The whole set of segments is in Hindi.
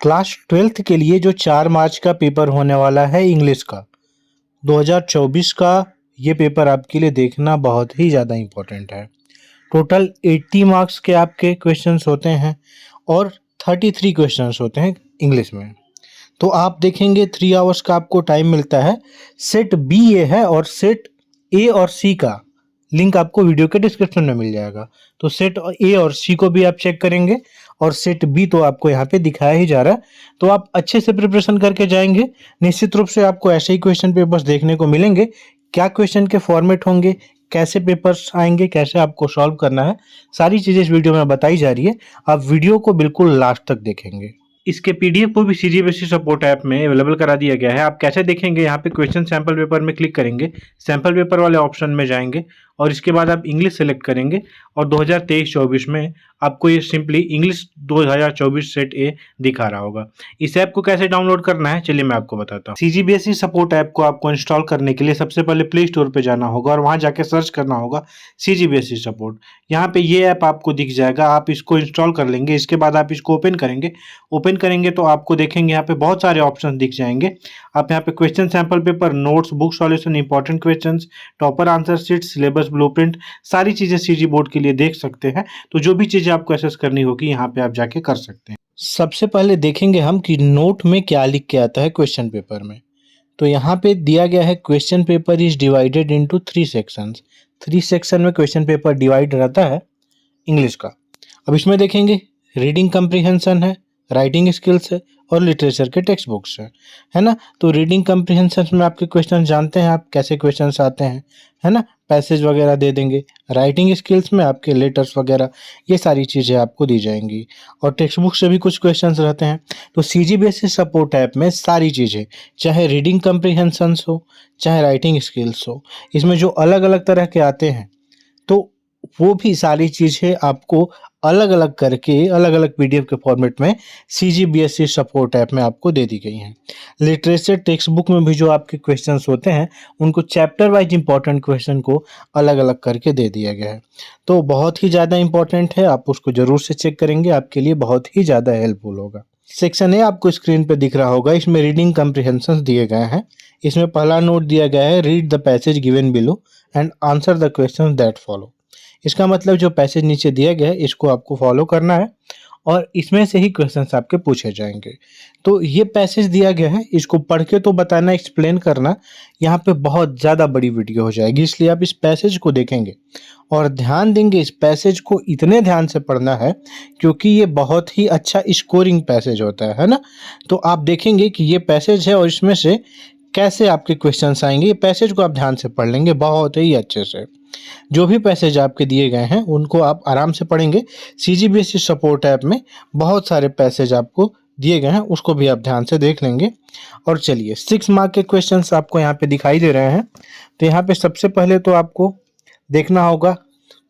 क्लास 12th के लिए जो 4 मार्च का पेपर होने वाला है इंग्लिश का 2024 का, ये पेपर आपके लिए देखना बहुत ही ज़्यादा इम्पोर्टेंट है। टोटल 80 मार्क्स के आपके क्वेश्चंस होते हैं और 33 क्वेश्चंस होते हैं इंग्लिश में। तो आप देखेंगे 3 आवर्स का आपको टाइम मिलता है। सेट बी ये है और सेट ए और सी का लिंक आपको वीडियो के डिस्क्रिप्शन में मिल जाएगा। तो सेट ए और सी को भी आप चेक करेंगे और सेट बी तो आपको यहाँ पे दिखाया ही जा रहा है। तो आप अच्छे से प्रिपरेशन करके जाएंगे, निश्चित रूप से आपको ऐसे ही क्वेश्चन पेपर्स देखने को मिलेंगे। क्या क्वेश्चन के फॉर्मेट होंगे, कैसे पेपर्स आएंगे, कैसे आपको सॉल्व करना है, सारी चीज़ें इस वीडियो में बताई जा रही है। आप वीडियो को बिल्कुल लास्ट तक देखेंगे। इसके पीडीएफ को भी सीजीबीएसई सपोर्ट ऐप में अवेलेबल करा दिया गया है। आप कैसे देखेंगे, यहाँ पे क्वेश्चन सैंपल पेपर में क्लिक करेंगे, सैंपल पेपर वाले ऑप्शन में जाएंगे और इसके बाद आप इंग्लिश सेलेक्ट करेंगे और 2023-24 में आपको ये सिंपली इंग्लिश 2024 सेट ए दिखा रहा होगा। इस ऐप को कैसे डाउनलोड करना है चलिए मैं आपको बताता हूँ। सीजीबीएसई सपोर्ट ऐप को आपको इंस्टॉल करने के लिए सबसे पहले प्ले स्टोर पे जाना होगा और वहाँ जाके सर्च करना होगा सीजीबीएसई सपोर्ट। यहाँ पे ये ऐप आपको दिख जाएगा, आप इसको इंस्टॉल कर लेंगे। इसके बाद आप इसको ओपन करेंगे तो आपको देखेंगे यहाँ पे बहुत सारे ऑप्शन दिख जाएंगे। आप यहाँ पे question sample paper, notes, book solution, important questions, topper answer sheet, syllabus blueprint, सारी चीजें सीजी बोर्ड के लिए देख सकते हैं। तो जो भी चीजें आपको एसेस करनी होगी यहाँ पे आप जाके कर सकते हैं। सबसे पहले देखेंगे हम कि नोट में क्या लिख के आता है क्वेश्चन पेपर में। तो यहाँ पे दिया गया है question paper is divided into 3 sections. 3 section में क्वेश्चन पेपर डिवाइड रहता है इंग्लिश का। अब इसमें देखेंगे रीडिंग कम्प्रीहेंशन है, राइटिंग स्किल्स है और लिटरेचर के टेक्स्ट बुक्स है ना। तो रीडिंग कम्प्रीहेंशन में आपके क्वेश्चन जानते हैं आप कैसे क्वेश्चंस आते हैं, है ना, पैसेज वगैरह दे देंगे। राइटिंग स्किल्स में आपके लेटर्स वगैरह ये सारी चीज़ें आपको दी जाएंगी और टेक्स्ट बुक से भी कुछ क्वेश्चंस रहते हैं। तो सीजीबीएसई सपोर्ट ऐप में सारी चीज़ें, चाहे रीडिंग कम्प्रीहेंशंस हो चाहे राइटिंग स्किल्स हो, इसमें जो अलग अलग तरह के आते हैं तो वो भी सारी चीज़ें आपको अलग अलग करके अलग अलग पीडीएफ के फॉर्मेट में सीजीबीएसई सपोर्ट ऐप में आपको दे दी गई हैं। लिटरेचर टेक्स्ट बुक में भी जो आपके क्वेश्चंस होते हैं उनको चैप्टर वाइज इंपॉर्टेंट क्वेश्चन को अलग अलग करके दे दिया गया है। तो बहुत ही ज़्यादा इंपॉर्टेंट है, आप उसको ज़रूर से चेक करेंगे, आपके लिए बहुत ही ज़्यादा हेल्पफुल होगा। सेक्शन ए आपको स्क्रीन पे दिख रहा होगा, इसमें रीडिंग कम्प्रीहेंशन दिए गए हैं। इसमें पहला नोट दिया गया है, read the passage given below and answer the question that follow. इसका मतलब जो पैसेज नीचे दिया गया है इसको आपको फॉलो करना है और इसमें से ही क्वेश्चंस आपके पूछे जाएंगे। तो ये पैसेज दिया गया है, इसको पढ़ के तो बताना, एक्सप्लेन करना यहाँ पे बहुत ज़्यादा बड़ी वीडियो हो जाएगी, इसलिए आप इस पैसेज को देखेंगे और ध्यान देंगे। इस पैसेज को इतने ध्यान से पढ़ना है क्योंकि ये बहुत ही अच्छा स्कोरिंग पैसेज होता है ना। तो आप देखेंगे कि ये पैसेज है और इसमें से कैसे आपके क्वेश्चंस आएंगे। ये पैसेज को आप ध्यान से पढ़ लेंगे बहुत ही अच्छे से। जो भी पैसेज आपके दिए गए हैं उनको आप आराम से पढ़ेंगे। सीजीबीएसई सपोर्ट ऐप में बहुत सारे पैसेज आपको दिए गए हैं, उसको भी आप ध्यान से देख लेंगे। और चलिए 6 मार्क के क्वेश्चंस आपको यहाँ पे दिखाई दे रहे हैं। तो यहाँ पे सबसे पहले तो आपको देखना होगा,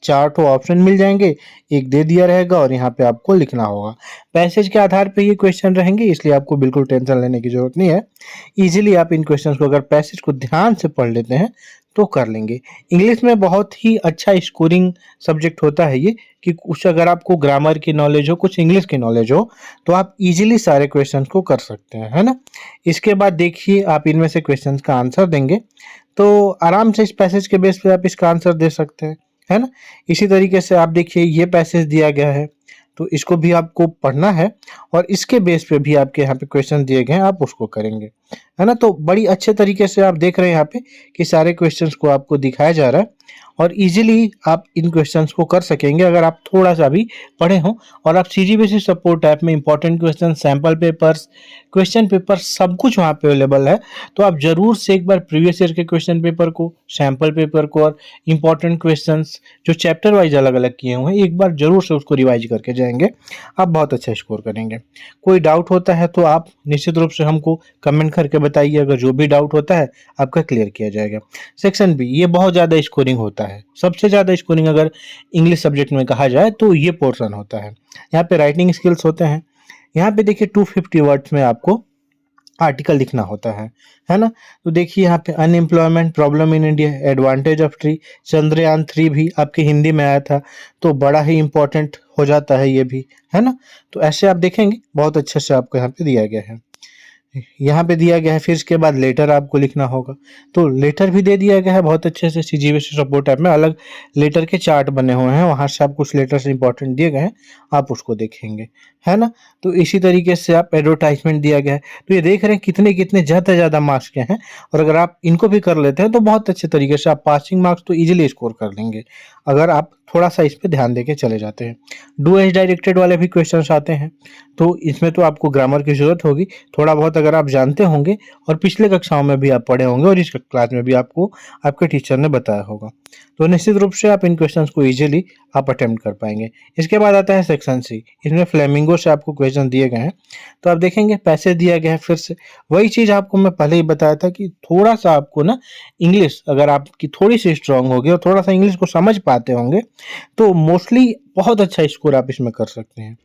4 ठो ऑप्शन मिल जाएंगे, एक दे दिया रहेगा और यहाँ पे आपको लिखना होगा। पैसेज के आधार पे ये क्वेश्चन रहेंगे, इसलिए आपको बिल्कुल टेंशन लेने की जरूरत नहीं है। इजीली आप इन क्वेश्चंस को अगर पैसेज को ध्यान से पढ़ लेते हैं तो कर लेंगे। इंग्लिश में बहुत ही अच्छा स्कोरिंग सब्जेक्ट होता है ये, कि कुछ अगर आपको ग्रामर की नॉलेज हो, कुछ इंग्लिश की नॉलेज हो तो आप इजीली सारे क्वेश्चंस को कर सकते हैं, है ना। इसके बाद देखिए आप इनमें से क्वेश्चंस का आंसर देंगे तो आराम से इस पैसेज के बेस पे आप इसका आंसर दे सकते हैं, है ना। इसी तरीके से आप देखिए ये पैसेज दिया गया है तो इसको भी आपको पढ़ना है और इसके बेस पे भी आपके यहाँ पे क्वेश्चन दिए गए हैं, आप उसको करेंगे, है ना। तो बड़ी अच्छे तरीके से आप देख रहे हैं यहाँ पे कि सारे क्वेश्चंस को आपको दिखाया जा रहा है और इजीली आप इन क्वेश्चंस को कर सकेंगे अगर आप थोड़ा सा भी पढ़े हों। और आप सीजीबीएसई सपोर्ट ऐप में important question, sample papers, question paper सब कुछ वहाँ पे अवेलेबल है। तो आप जरूर से एक बार प्रीवियस ईयर के क्वेश्चन पेपर को, सैम्पल पेपर को और इंपॉर्टेंट क्वेश्चंस जो चैप्टर वाइज अलग अलग किए हुए हैं एक बार जरूर से उसको रिवाइज करके जाएंगे, आप बहुत अच्छा स्कोर करेंगे। कोई डाउट होता है तो आप निश्चित रूप से हमको कमेंट करके बताइए, अगर जो भी डाउट होता है आपका क्लियर किया जाएगा। सेक्शन बी, ये बहुत ज़्यादा स्कोरिंग होता है, सबसे ज़्यादा स्कोरिंग अगर इंग्लिश सब्जेक्ट में कहा जाए तो ये पोर्शन होता है। यहाँ पे राइटिंग स्किल्स होते हैं। यहाँ पे देखिए 250 वर्ड्स में आपको आर्टिकल लिखना होता है ना। तो देखिए यहाँ पे unemployment problem in India, advantage of tree, Chandrayaan 3 भी आपके हिंदी में आया था, तो बड़ा ही इंपॉर्टेंट हो जाता है ये भी, है ना। तो ऐसे आप देखेंगे बहुत अच्छे से आपको यहाँ पे दिया गया है, यहाँ पे दिया गया है। फिर इसके बाद लेटर आपको लिखना होगा, तो लेटर भी दे दिया गया है बहुत अच्छे से। सीजीबीएसई सपोर्ट ऐप में अलग लेटर के चार्ट बने हुए हैं, वहां से आप कुछ लेटर्स इंपॉर्टेंट दिए गए हैं, आप उसको देखेंगे, है ना। तो इसी तरीके से आप एडवर्टाइजमेंट दिया गया है, तो ये देख रहे हैं कितने कितने ज़्यादा मार्क्स के हैं, और अगर आप इनको भी कर लेते हैं तो बहुत अच्छे तरीके से आप पासिंग मार्क्स तो इजीली स्कोर कर लेंगे, अगर आप थोड़ा सा इस पे ध्यान देके चले जाते हैं। डू एज डायरेक्टेड वाले भी क्वेश्चंस आते हैं, तो इसमें तो आपको ग्रामर की जरूरत होगी थोड़ा बहुत, अगर आप जानते होंगे और पिछले कक्षाओं में भी आप पढ़े होंगे और इस क्लास में भी आपको आपके टीचर ने बताया होगा, तो निश्चित रूप से आप इन क्वेश्चंस को इजीली आप अटेम्प्ट कर पाएंगे। इसके बाद आता है सेक्शन सी, इसमें फ्लेमिंगो से आपको क्वेश्चन दिए गए हैं, तो आप देखेंगे पैसे दिया गया है। फिर से वही चीज़ आपको मैं पहले ही बताया था कि थोड़ा सा आपको ना इंग्लिश अगर आपकी थोड़ी सी स्ट्रांग होगी और थोड़ा सा इंग्लिश को समझ पाते होंगे, तो मोस्टली बहुत अच्छा स्कोर आप इसमें कर सकते हैं।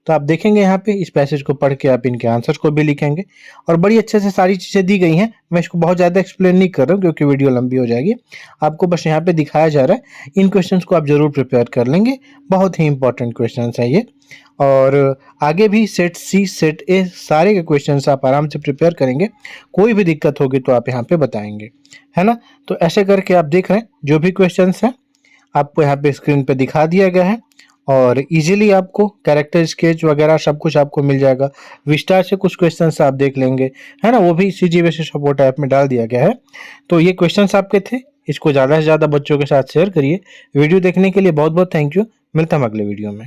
तो आप देखेंगे यहाँ पे इस पैसेज को पढ़ के आप इनके आंसर्स को भी लिखेंगे, और बड़ी अच्छे से सारी चीज़ें दी गई हैं। मैं इसको बहुत ज़्यादा एक्सप्लेन नहीं कर रहा हूँ क्योंकि वीडियो लंबी हो जाएगी, आपको बस यहाँ पे दिखाया जा रहा है। इन क्वेश्चंस को आप जरूर प्रिपेयर कर लेंगे, बहुत ही इंपॉर्टेंट क्वेश्चंस हैं ये। और आगे भी सेट सी सेट ए सारे के क्वेश्चंस आप आराम से प्रिपेयर करेंगे, कोई भी दिक्कत होगी तो आप यहाँ पे बताएंगे, है ना। तो ऐसे करके आप देख रहे हैं जो भी क्वेश्चंस हैं आपको यहाँ पे स्क्रीन पे दिखा दिया गया है, और इजीली आपको कैरेक्टर स्केच वगैरह सब कुछ आपको मिल जाएगा। विस्तार से कुछ क्वेश्चंस आप देख लेंगे, है ना, वो भी सीजीबीएसई सपोर्ट ऐप में डाल दिया गया है। तो ये क्वेश्चंस आपके थे, इसको ज़्यादा से ज़्यादा बच्चों के साथ शेयर करिए। वीडियो देखने के लिए बहुत बहुत थैंक यू, मिलता हूँ अगले वीडियो में।